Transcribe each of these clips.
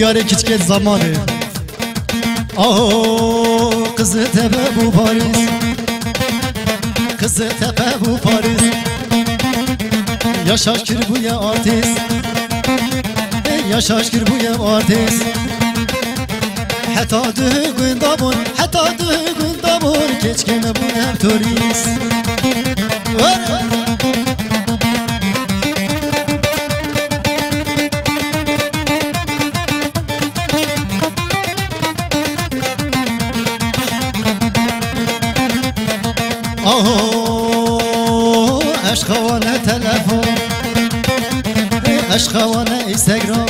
diyarı küçük zamanı kızı tepe bu Paris, kızı tepe bu Paris. Yaşaşkır bu ya artist, yaşaşkır bu ya artist. Hatta düğünde bun, hatta düğünde bun, keçkeme bu hem turist. Aşkavana telefon, aşkavana Instagram,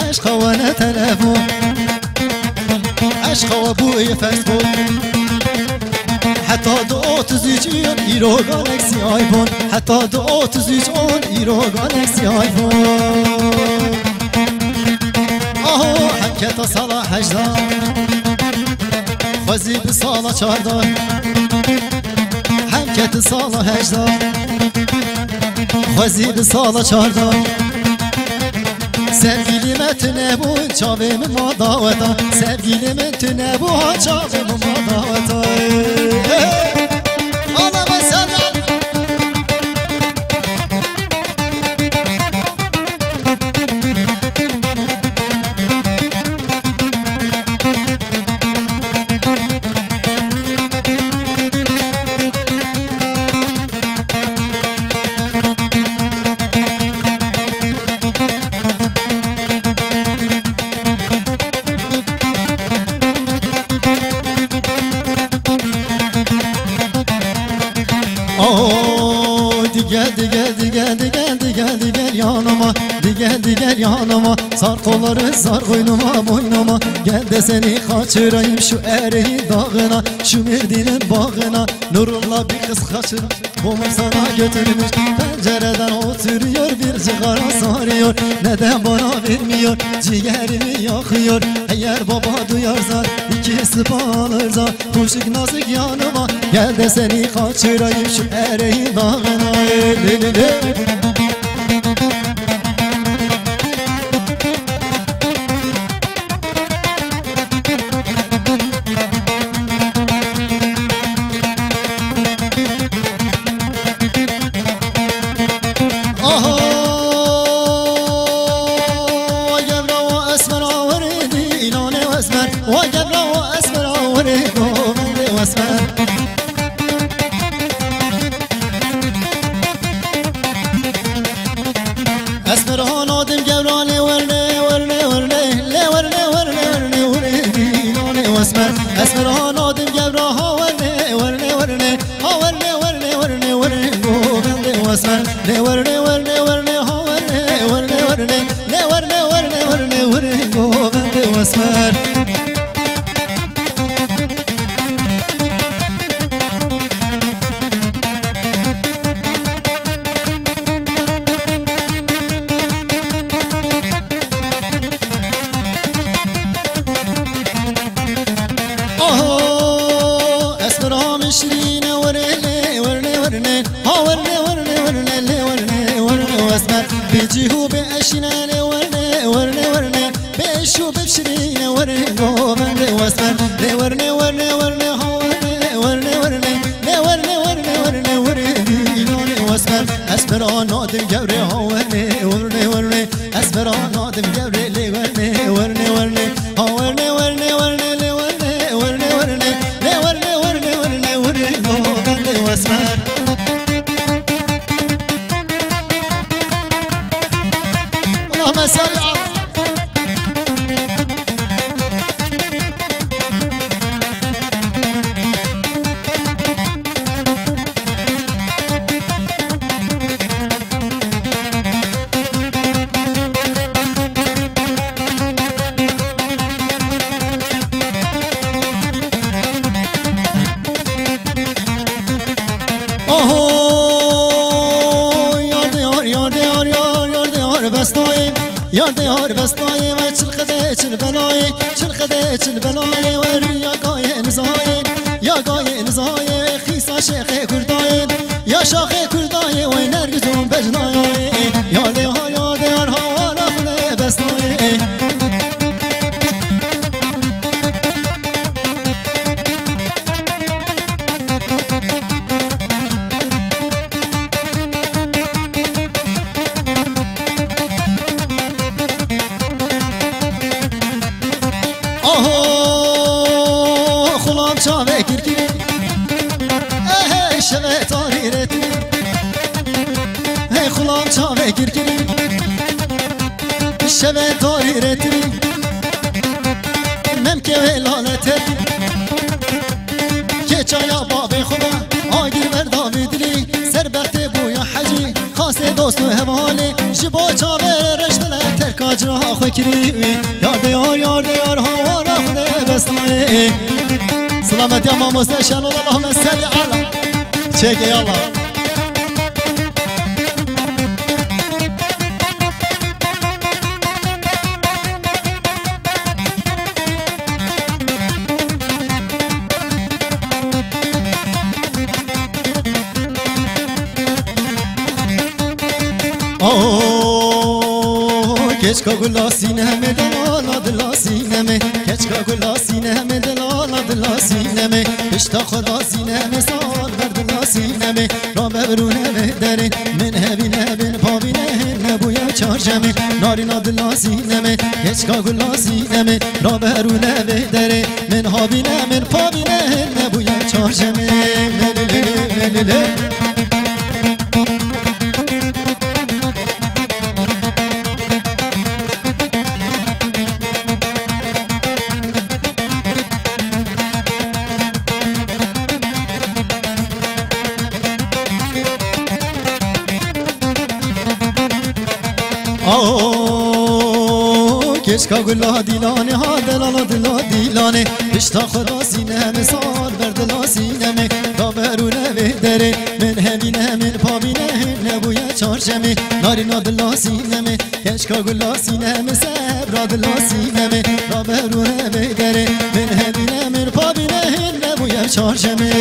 aşkavana telefon, aşkava bu Facebook. Hatta da 33 euro Galaxy iPhone, hatta da 33 euro Galaxy iPhone. Hemketa sala hecda, خزي بصالة شاردار حمكة صالة هجدار خزي بصالة شاردار Sevgili metne bu çavim madavata, sevgili metne bu çavim madavata. Ağlama sen Gel yanıma, gel yanıma. Sar kolları sar koynuma boynuma. Gel de seni kaçırayım şu ereğin dağına, şu Merdin'in bağına. Nurullah bir kız kaçır, kolum sana götürmüş. Pencereden oturuyor bir cigara sarıyor. Neden bana vermiyor, ciğerimi yakıyor. Eğer baba duyarsa ikisi bağırsa, kuşuk nazik yanıma. Gel de seni kaçırayım şu ereğin dağına. بيجيهو بأشنان ورني ورني ورني بيشو ببشرين ورني ورني واسمر لي ورني ورني ورني ورني ورني ورني لي ورني ورني ورني ورني لوني واسمر أسمر نادم جوري ورني ورني ورني أسمر نادم جوري لي ورني ورني ورني ورني ورني ورني لي ورني ورني ورني لي ورني ورني ورني ورني واسمر اللهم صل على يا ديار بستاي ما تشلقدي تشلبلاي تشلقدي تشلبلاي بری یا گاین زاین یا گاین زای خیسا شیخ کرداین یا شاخ کردای و نرگزون بجنای یاده ها یاده ها رفله بسنای چاوه گرگی ای شوه تاری رتی ای خلام چاوه گرگی شوه تاری رتی ممکه ولالت که چایا بابی خوبا آگیر مردا بیدلی سر بخت بویا حجی خاص دوست و حوالی جبا چاوه رشتله ترکاج را خوی کری یارده یار ها را خود بستمانی سلامت يا ماما مستشان اللهم صل على شيك يلا keçka gula sineme delala dila sineme keçka gula sineme delala dila sineme işte khuda sineme sal ver dila sineme rabe verune dere min hebine bin pavine ne bu ya çarşeme narina dila sineme keçka gula sineme rabe verune dere min habine min pavine ne bu ya çarşeme le keçka gula dilane ha delala dila dilane işte khuda sineme sar ver dila sineme raberune dere min hemine min pavine ne bu ya çarşeme narina dila sineme keçka gula sineme sebra dila sineme raberune dere min hemine min pavine ne bu ya çarşeme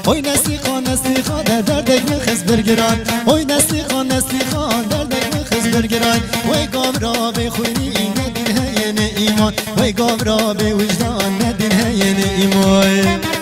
Oy neslihan derdek mi kız bergiran Oy neslihan derdek mi kız bergiran Oy gavra be khuni ne din heye ne iman Oy gavra be vicdan ne din heye ne iman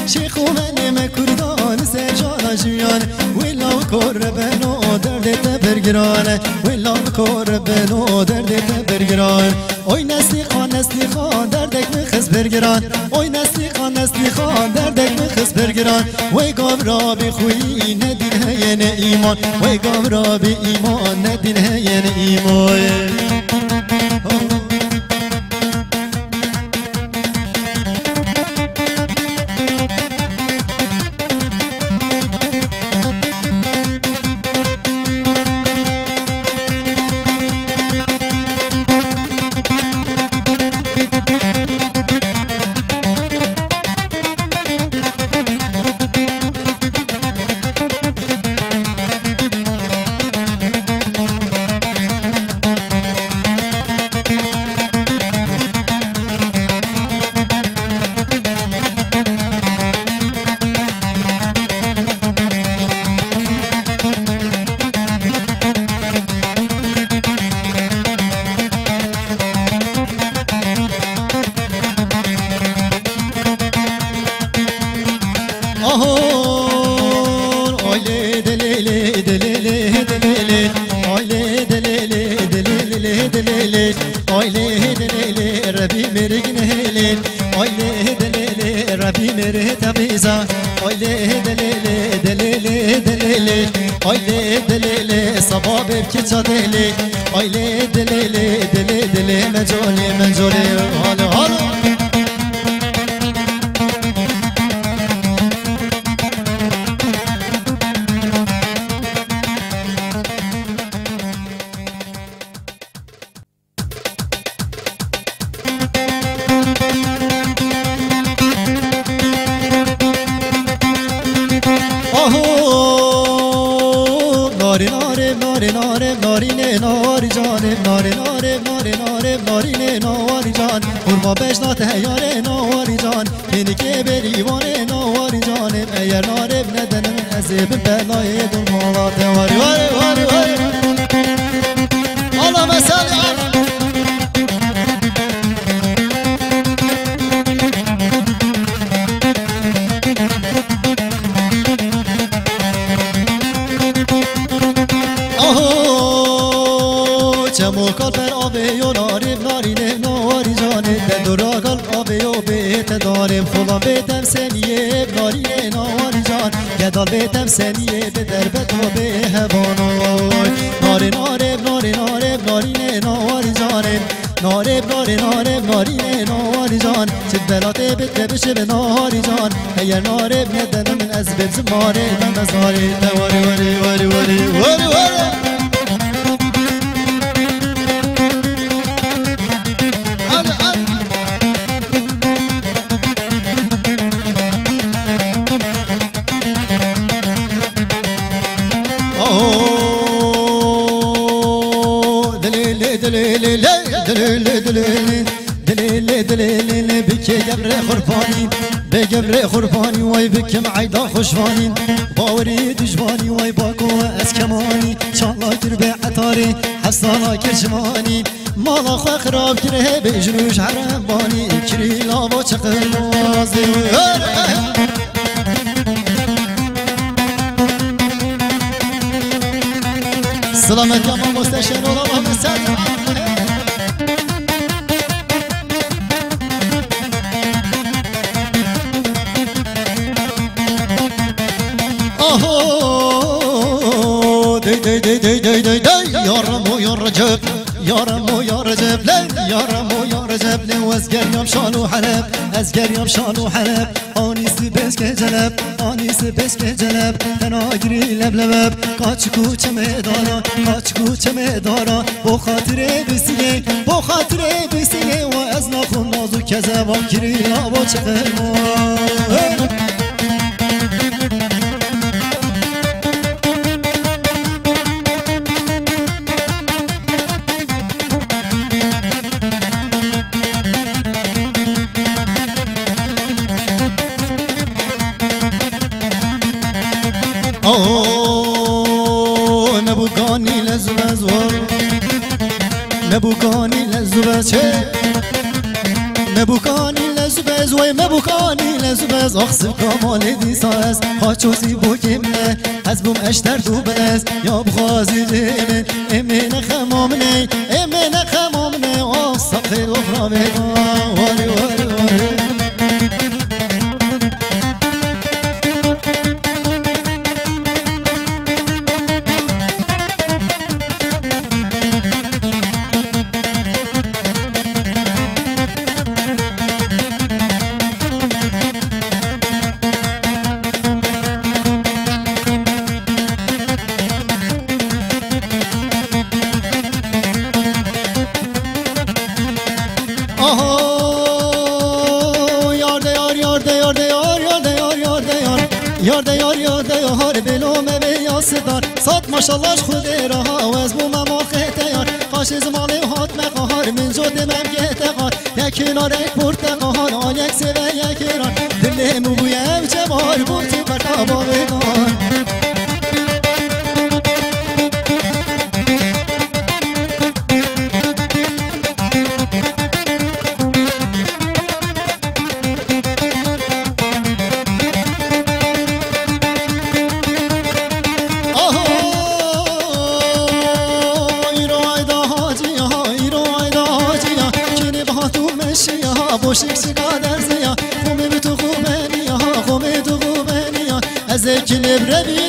شيخ ومني كردان سجانا جيان ولا كربنو دردت برگران ولا كربنو دردت برگران oy nesli khan derdek mi kız bergiran oy nesli khan derdek mi kız bergiran vay gavra bi xuyi ne din heye ne iman vay gavra bi iman ne din heye ne iman دلی دلی آیله دلی ربی مرگنهلی آیله دلی ربی مره تبیزا آیله دلی دلی دلی آیله دلی صباب بکچا دلی آیله دلی دلی دلی مجولی مجولی حالا حالا نارینه ناری جانم نارینه ناری جان قربا بشنات هیاره ناری جان اینی که بریوانه ناری جانم ایر نارم ندنم ازیب بلای دنمالات واری واری واری واری الله مسالی چموکال پر آبه و ناریم نارینه ناری جانه دراغال آبه و بیت داریم خلا بیتم سنیه نارینه ناری جان گدال بیتم سنیه به دربت و به هوانای ناری ناریم ناری ناریم نارینه ناری جانیم ناریم ناری ناریم نارینه ناری جان چه بلاته بیت بشه به ناری جان اگر ناریم ندنم من از بیت زماره من نزاری واری واری واری واری واری واری دلیل بکی گبر خربانی به گبر خربانی وای بکم عیدا خوشوانی باوری دجوانی وای باکو از کمانی چالا کر به عطاری حسانا کرشمانی مالا خواه خراب کره به جنوش حرم بانی کری لابا چقر نوازی سلامت یا ما مستشن و الله مسلم يا رجب يا رجب لا يا رجب لا وازقر يوم شانو حلب ازقر يوم شانو حلب اني سبسك جلب اني سبسك جلب انا اجري لبلب قاچكو چمه دارا بو خاطر بسینه و از ناخون نازو کذب اگری لابا چقرمو نبوکانی لزوزور نبوکانی لزوز نبوکانی لزوز وی مبوکانی لزوز اخسب کامال دیساز خاچوزی بو کمله از بوم اشتر دو بلز یا بخوازی جیمه امین خمامنه آخ سقی دخرا بیدان واری واری واری یار بلومه به یاسدار صد ماشالله خود رها و از بوم ما خیتیار قاش زماله هات مقهار من جود من گهتقار یک کنار یک پرتقار آن یک سوه یک ایران دلمو بویم جمار بود تو برقا با بگان خوشی قادر زیا خومی تو خوبنی ها خومی تو خوبنی ها از کلب روی